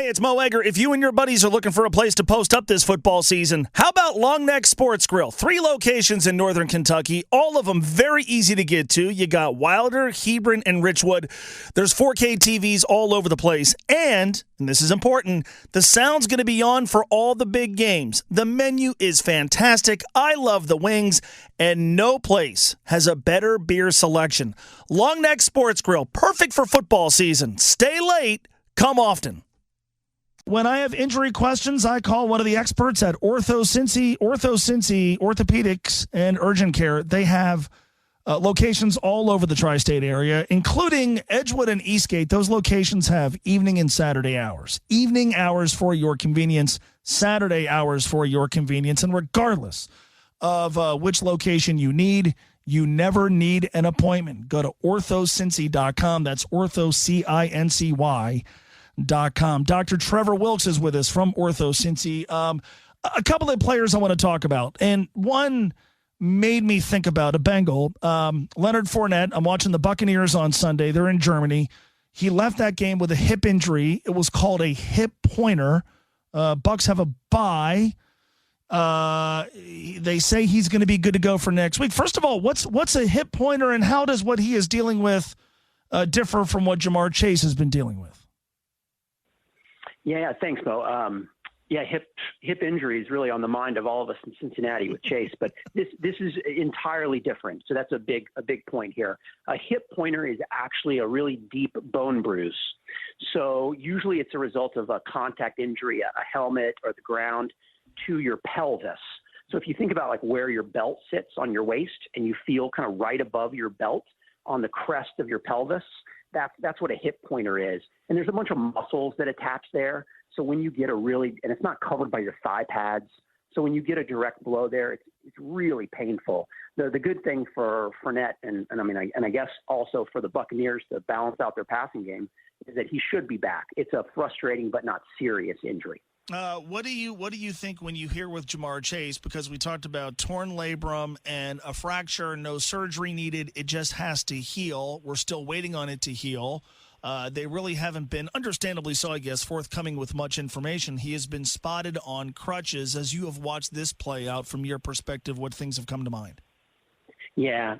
Hey, it's Mo Egger. If you and your buddies are looking for a place to post up this football season, how about Long Neck Sports Grill? 3 locations in northern Kentucky, all of them very easy to get to. You got Wilder, Hebron, and Richwood. There's 4K TVs all over the place. And this is important, the sound's going to be on for all the big games. The menu is fantastic. I love the wings, and no place has a better beer selection. Long Neck Sports Grill, perfect for football season. Stay late, come often. When I have injury questions, I call one of the experts at OrthoCIncy's Orthopedics and Urgent Care. They have locations all over the tri-state area, including Edgewood and Eastgate. Those locations have evening and Saturday hours. Evening hours for your convenience, Saturday hours for your convenience. And regardless of which location you need, you never need an appointment. Go to OrthoCIncy.com. That's OrthoCIncy.com. Dr. Trevor Wilkes is with us from OrthoCIncy. A couple of players I want to talk about, and one made me think about a Bengal, Leonard Fournette. I'm watching the Buccaneers on Sunday. They're in Germany. He left that game with a hip injury. It was called a hip pointer. Bucs have a bye. They say he's going to be good to go for next week. First of all, what's a hip pointer, and how does what he is dealing with differ from what Jamar Chase has been dealing with? Yeah, thanks, Mo. Hip injury is really on the mind of all of us in Cincinnati with Chase, but this is entirely different. So that's a big point here. A hip pointer is actually a really deep bone bruise. So usually it's a result of a contact injury, a helmet or the ground to your pelvis. So if you think about like where your belt sits on your waist and you feel kind of right above your belt on the crest of your pelvis, that's what a hip pointer is. And there's a bunch of muscles that attach there. So when you get and it's not covered by your thigh pads. So when you get a direct blow there, it's really painful. The good thing for Fournette and I guess also for the Buccaneers to balance out their passing game is that he should be back. It's a frustrating but not serious injury. What do you think when you hear with Jamar Chase? Because we talked about torn labrum and a fracture, no surgery needed. It just has to heal. We're still waiting on it to heal. They really haven't been, understandably so, I guess, forthcoming with much information. He has been spotted on crutches. As you have watched this play out from your perspective, what things have come to mind? Yeah,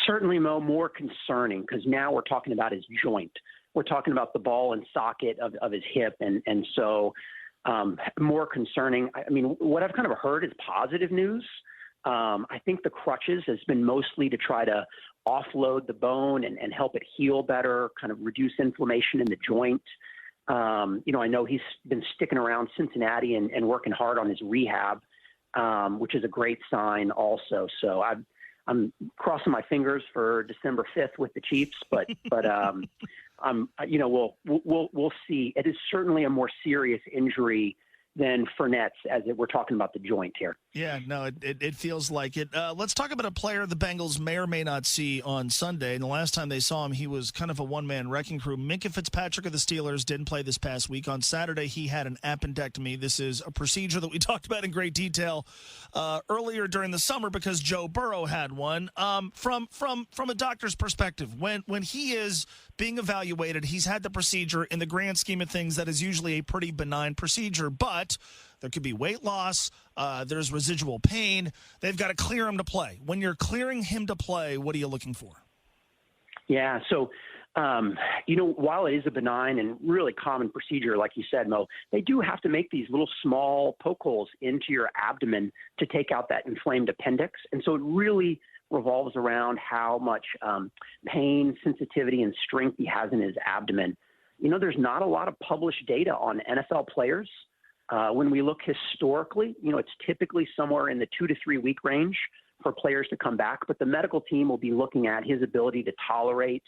certainly, Mo, more concerning because now we're talking about his joint. We're talking about the ball and socket of his hip, and so more concerning. What I've kind of heard is positive news. I think the crutches has been mostly to try to offload the bone and help it heal better, kind of reduce inflammation in the joint. I know he's been sticking around Cincinnati and working hard on his rehab, which is a great sign also. So I'm crossing my fingers for December 5th with the Chiefs, but we'll see. It is certainly a more serious injury than Fournette's, as we're talking about the joint here. Yeah, no, it feels like it. Let's talk about a player the Bengals may or may not see on Sunday. And the last time they saw him, he was kind of a one-man wrecking crew. Minkah Fitzpatrick of the Steelers didn't play this past week. On Saturday, he had an appendectomy. This is a procedure that we talked about in great detail earlier during the summer because Joe Burrow had one. From a doctor's perspective, when he is being evaluated, he's had the procedure. In the grand scheme of things, that is usually a pretty benign procedure, but there could be weight loss. There's residual pain. They've got to clear him to play. When you're clearing him to play, what are you looking for? Yeah, so, while it is a benign and really common procedure, like you said, Mo, they do have to make these little small poke holes into your abdomen to take out that inflamed appendix. And so it really revolves around how much pain, sensitivity, and strength he has in his abdomen. There's not a lot of published data on NFL players. When we look historically, it's typically somewhere in the 2 to 3 week range for players to come back, but the medical team will be looking at his ability to tolerate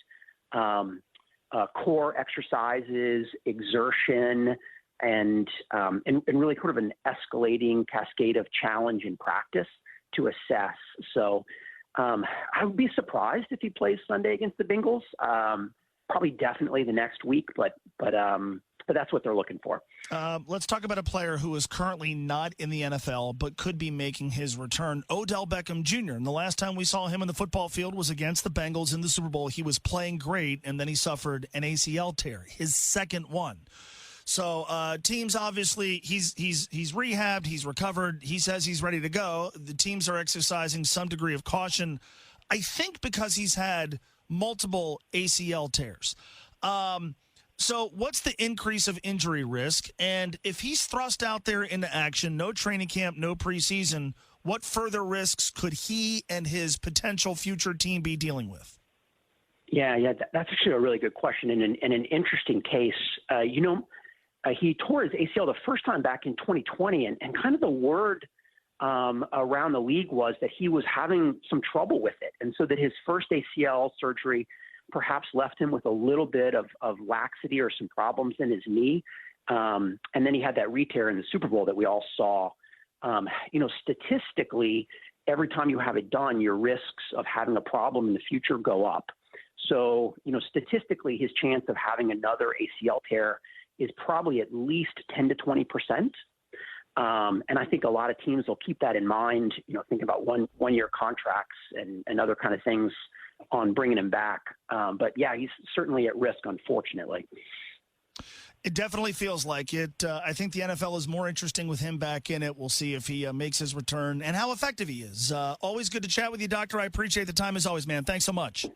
core exercises, exertion, and really sort of an escalating cascade of challenge in practice to assess. So I would be surprised if he plays Sunday against the Bengals. Probably definitely the next week, but that's what they're looking for. Let's talk about a player who is currently not in the NFL but could be making his return, Odell Beckham Jr. And the last time we saw him in the football field was against the Bengals in the Super Bowl. He was playing great, and then he suffered an ACL tear, his second one. So teams obviously he's rehabbed, he's recovered, he says he's ready to go. The teams are exercising some degree of caution, I think because he's had multiple ACL tears. So what's the increase of injury risk? And if he's thrust out there into action, no training camp, no preseason, what further risks could he and his potential future team be dealing with? Yeah, that's actually a really good question and an interesting case. He tore his ACL the first time back in 2020, and kind of the word around the league was that he was having some trouble with it, and so that his first ACL surgery perhaps left him with a little bit of laxity or some problems in his knee, and then he had that re-tear in the Super Bowl that we all saw. Statistically, every time you have it done, your risks of having a problem in the future go up. So, statistically, his chance of having another ACL tear is probably at least 10 to 20%. And I think a lot of teams will keep that in mind, thinking about one-year contracts and other kind of things on bringing him back. But yeah, he's certainly at risk, unfortunately. It definitely feels like it. I think the NFL is more interesting with him back in it. We'll see if he makes his return and how effective he is. Always good to chat with you, Doctor. I appreciate the time as always, man. Thanks so much.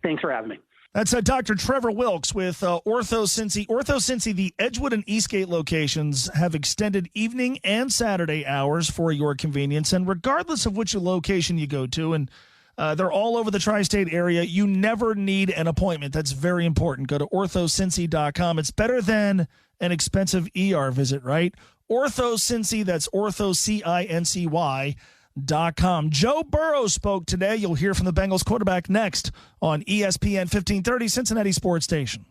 Thanks for having me. That's Dr. Trevor Wilkes with OrthoCIncy. OrthoCIncy, the Edgewood and Eastgate locations have extended evening and Saturday hours for your convenience. And regardless of which location you go to, and they're all over the tri-state area, you never need an appointment. That's very important. Go to OrthoCIncy.com. It's better than an expensive ER visit, right? OrthoCIncy, that's OrthoCINCY.com. Joe Burrow spoke today. You'll hear from the Bengals quarterback next on ESPN 1530, Cincinnati Sports Station.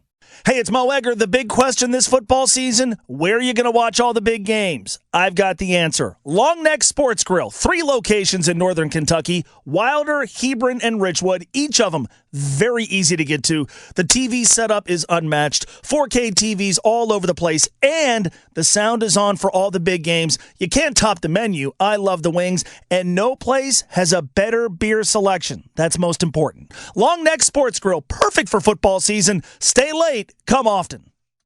Hey, it's Mo Egger. The big question this football season, where are you going to watch all the big games? I've got the answer. Long Neck Sports Grill, 3 locations in northern Kentucky, Wilder, Hebron, and Richwood, each of them very easy to get to. The TV setup is unmatched, 4K TVs all over the place, and the sound is on for all the big games. You can't top the menu. I love the wings, and no place has a better beer selection. That's most important. Long Neck Sports Grill, perfect for football season. Stay late, come often.